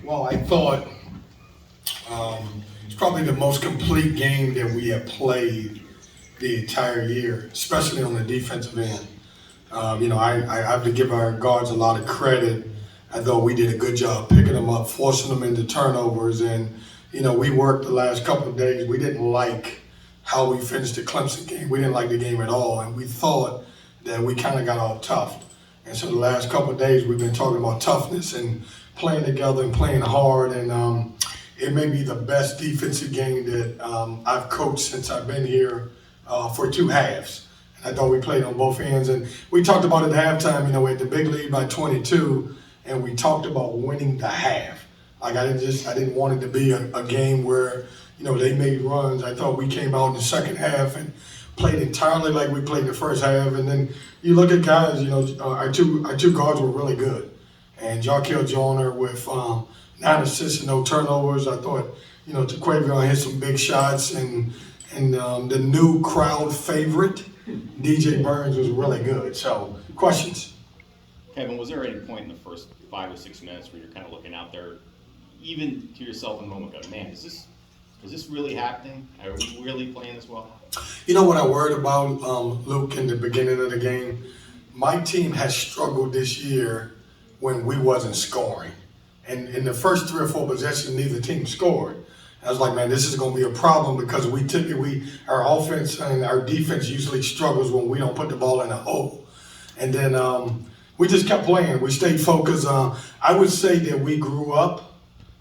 Well, I thought it's probably the most complete game that we have played the entire year, especially on the defensive end. I have to give our guards a lot of credit. I thought we did a good job picking them up, forcing them into turnovers, and we worked the last couple of days. We didn't like how we finished the Clemson game. We didn't like the game at all, and we thought that we kind of got off tough. And so the last couple of days we've been talking about toughness and playing together and playing hard, and it may be the best defensive game that I've coached since I've been here for two halves. I thought we played on both ends, and we talked about it at halftime. We had the big lead by 22, and we talked about winning the half. Like I didn't want it to be a game where they made runs. I thought we came out in the second half and played entirely like we played the first half. And then you look at guys. Our two guards were really good, and Jarkel Joyner with 9 assists and no turnovers. I thought Tequavion hit some big shots, and the new crowd favorite. DJ Burns was really good. So, questions? Kevin, was there any point in the first 5 or 6 minutes where you're kind of looking out there, even to yourself in a moment, going, man, is this really happening? Are we really playing this well? You know what I worried about, Luke, in the beginning of the game? My team has struggled this year when we wasn't scoring. And in the first 3 or 4 possessions, neither team scored. I was like, man, this is going to be a problem because our offense and our defense usually struggles when we don't put the ball in a hole. And then we just kept playing. We stayed focused. I would say that we grew up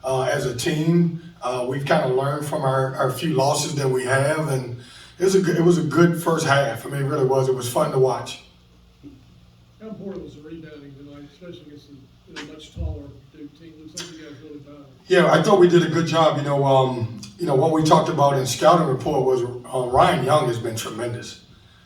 as a team. We've kind of learned from our few losses that we have, and it was a good first half. I mean, it really was. It was fun to watch. How important was the rebounding tonight, especially against a much taller Duke team? Looks like you guys really battled. Yeah, I thought we did a good job. What we talked about in scouting report was Ryan Young has been tremendous.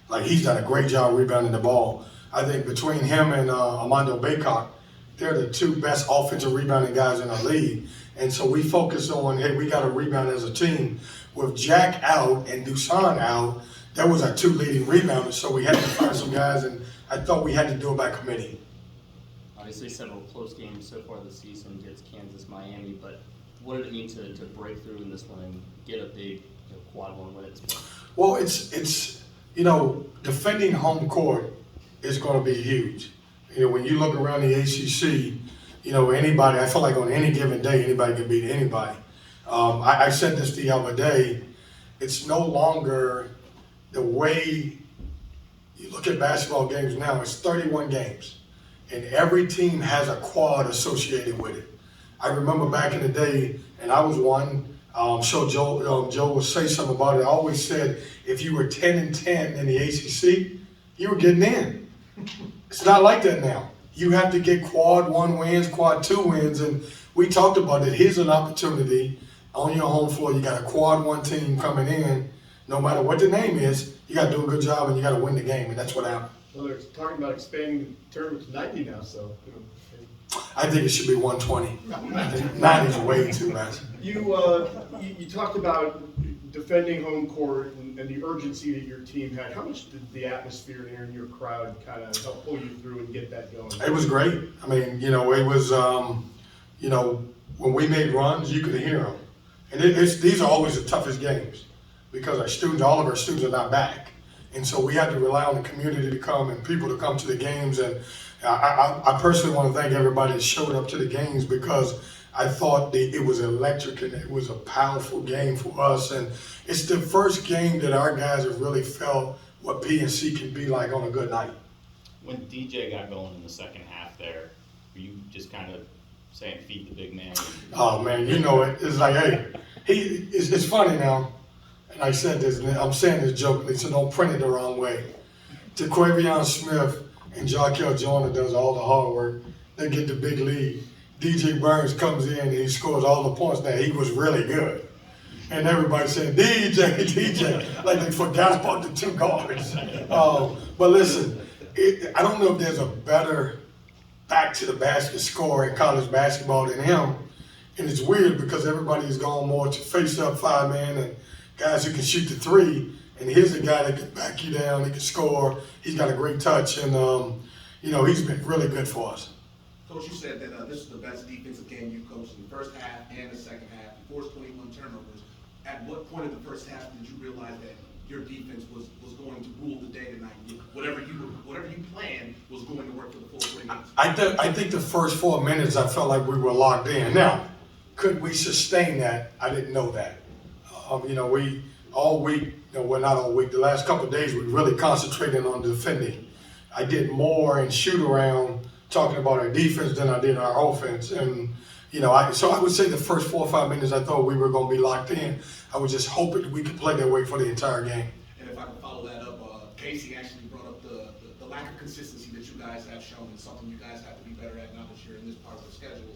Like, he's done a great job rebounding the ball. I think between him and Armando Baycock, they're the 2 best offensive rebounding guys in our league. And so we focus on, hey, we got to rebound as a team. With Jack out and Dusan out, that was our 2 leading rebounders. So we had to find some guys, and I thought we had to do it by committee. Obviously, several close games so far this season against Kansas, Miami, but what did it mean to break through in this one and get a big quad one win? Well, it's defending home court is going to be huge. When you look around the ACC, anybody, I feel like on any given day, anybody can beat anybody. I said this the other day, it's no longer the way you look at basketball games now. It's 31 games, and every team has a quad associated with it. I remember back in the day, and I was one. Sure, Joe would say something about it. I always said if you were 10-10 in the ACC, you were getting in. It's not like that now. You have to get quad 1 wins, quad 2 wins, and we talked about it. Here's an opportunity on your home floor. You got a quad 1 team coming in. No matter what the name is, you got to do a good job and you got to win the game, and that's what happened. Well, they're talking about expanding the tournament to 90 now, so. I think it should be 120. I think 90 is way too much. You talked about defending home court and the urgency that your team had. How much did the atmosphere here in your crowd kind of help pull you through and get that going? It was great. I mean, it was, when we made runs, you could hear them. And these are always the toughest games because all of our students are not back. And so we had to rely on the community to come and people to come to the games. And I personally want to thank everybody that showed up to the games because I thought it was electric and it was a powerful game for us. And it's the first game that our guys have really felt what PNC can be like on a good night. When DJ got going in the second half there, were you just kind of saying feed the big man? Oh, man, it's like, hey, it's funny now. And I said this, and I'm saying this jokingly, so don't print it the wrong way. Tequavion Smith and Jarkel Joyner does all the hard work. They get the big lead. DJ Burns comes in and he scores all the points. Now, he was really good. And everybody saying, DJ, like they forgot about the 2 guards. But listen, I don't know if there's a better back-to-the-basket scorer in college basketball than him. And it's weird because everybody's gone more to face-up 5-man and guys who can shoot the 3, and here's a guy that can back you down, he can score, he's got a great touch, and he's been really good for us. Coach, you said that this is the best defensive game you coached in the first half and the second half. You forced 21 turnovers. At what point in the first half did you realize that your defense was going to rule the day tonight? Whatever you planned was going to work for the full 40 minutes. I think the first 4 minutes I felt like we were locked in. Now, could we sustain that? I didn't know that. We all week, well, not all week, the last couple of days we really concentrated on defending. I did more in shoot around talking about our defense than I did our offense. And, so I would say the first 4 or 5 minutes I thought we were going to be locked in. I was just hoping we could play that way for the entire game. And if I can follow that up, Casey actually brought up the lack of consistency that you guys have shown and something you guys have to be better at now that you're in this part of the schedule.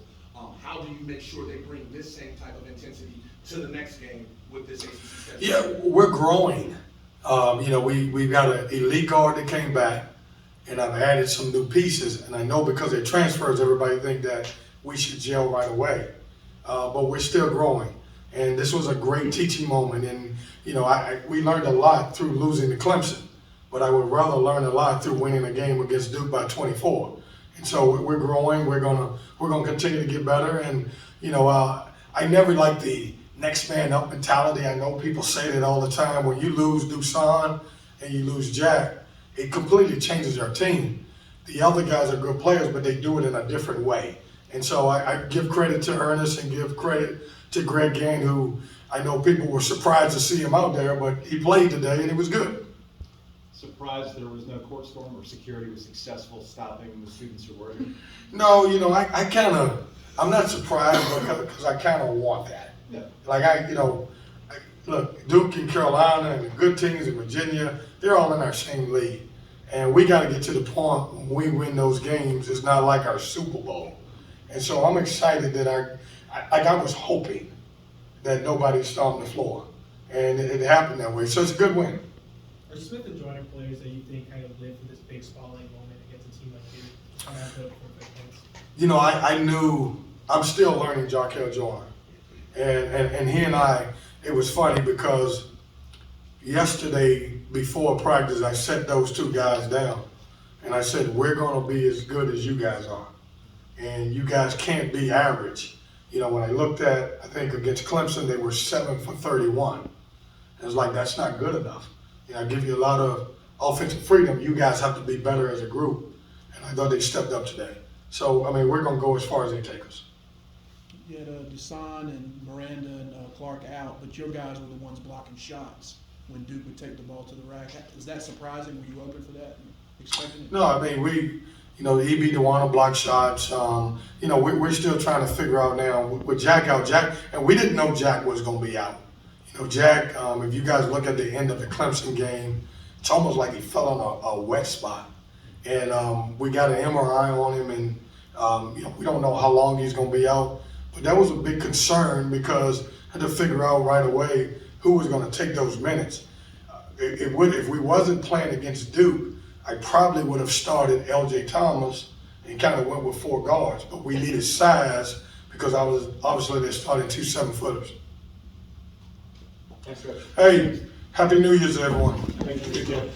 How do you make sure they bring this same type of intensity to the next game with this ACC schedule? Yeah, we're growing. We've got an elite guard that came back, and I've added some new pieces. And I know because they're transfers, everybody think that we should gel right away. But we're still growing. And this was a great teaching moment. And, we learned a lot through losing to Clemson. But I would rather learn a lot through winning a game against Duke by 24. And so we're growing. We're gonna continue to get better. And I never liked the next man up mentality. I know people say that all the time. When you lose Dusan and you lose Jack, it completely changes our team. The other guys are good players, but they do it in a different way. And so I give credit to Ernest and give credit to Greg Gain, who I know people were surprised to see him out there, but he played today and it was good. Surprised there was no court storm or security was successful stopping the students who were here? No, I'm not surprised because I kind of want that. Yeah. Look, Duke and Carolina and the good teams in Virginia, they're all in our same league. And we got to get to the point when we win those games, it's not like our Super Bowl. And so I'm excited that I was hoping that nobody stomped the floor. And it happened that way. So it's a good win. Are Smith and Joyner players that you think kind of live for this big spotlight moment against a team like Duke? I knew, I'm still learning Jarkel Joyner. And he and it was funny because yesterday before practice, I set those two guys down. And I said, we're going to be as good as you guys are. And you guys can't be average. When I looked at, I think against Clemson, they were 7 for 31. And it was like, that's not good enough. I give you a lot of offensive freedom. You guys have to be better as a group. And I thought they stepped up today. So, we're going to go as far as they take us. You had Dusan and Miranda and Clark out, but your guys were the ones blocking shots when Duke would take the ball to the rack. Is that surprising? Were you open for that and expecting it? No, we, EB Dewana block shots. We're still trying to figure out now with Jack out. And we didn't know Jack was going to be out. Jack, if you guys look at the end of the Clemson game, it's almost like he fell on a wet spot. And we got an MRI on him, and we don't know how long he's going to be out. But that was a big concern because I had to figure out right away who was going to take those minutes. If we wasn't playing against Duke, I probably would have started LJ Thomas and kind of went with 4 guards. But we needed size because obviously they're starting 2 7-footers. Thanks, Coach. Hey, Happy New Year's, everyone. Thank you.